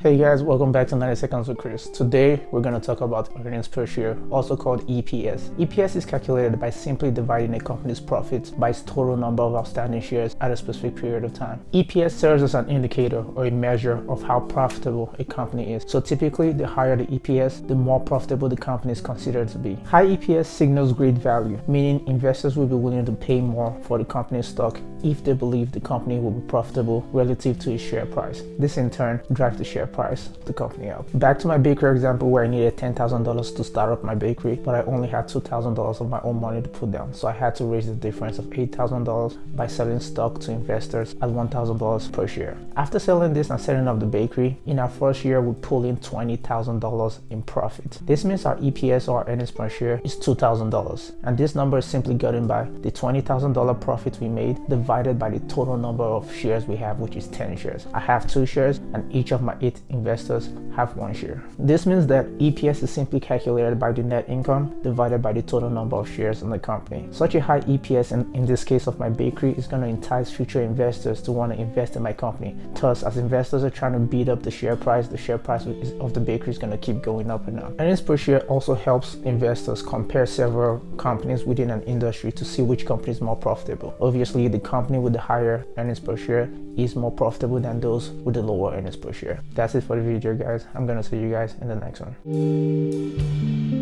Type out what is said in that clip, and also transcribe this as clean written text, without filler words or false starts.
Hey guys, welcome back to 90 Seconds with Chris. Today we're going to talk about earnings per share, also called EPS. EPS is calculated by simply dividing a company's profits by its total number of outstanding shares at a specific period of time. EPS serves as an indicator or a measure of how profitable a company is. So typically, the higher the EPS, the more profitable the company is considered to be. High EPS signals great value, meaning investors will be willing to pay more for the company's stock if they believe the company will be profitable relative to its share price. This in turn drives the share price of the company up. Back to my bakery example where I needed $10,000 to start up my bakery, but I only had $2,000 of my own money to put down. So I had to raise the difference of $8,000 by selling stock to investors at $1,000 per share. After selling this and setting up the bakery, in our first year we pull in $20,000 in profit. This means our EPS or earnings per share is $2,000, and this number is simply gotten by the $20,000 profit we made divided by the total number of shares we have, which is 10 shares. I have 2 shares and each of my 8 investors have 1 share. This means that EPS is simply calculated by the net income divided by the total number of shares in the company. Such a high EPS in this case of my bakery is going to entice future investors to want to invest in my company. Thus, as investors are trying to beat up the share price of the bakery is going to keep going up and up. Earnings per share also helps investors compare several companies within an industry to see which company is more profitable. Obviously, the company with the higher earnings per share is more profitable than those with the lower earnings per share. That's it for the video, guys. I'm gonna see you guys in the next one.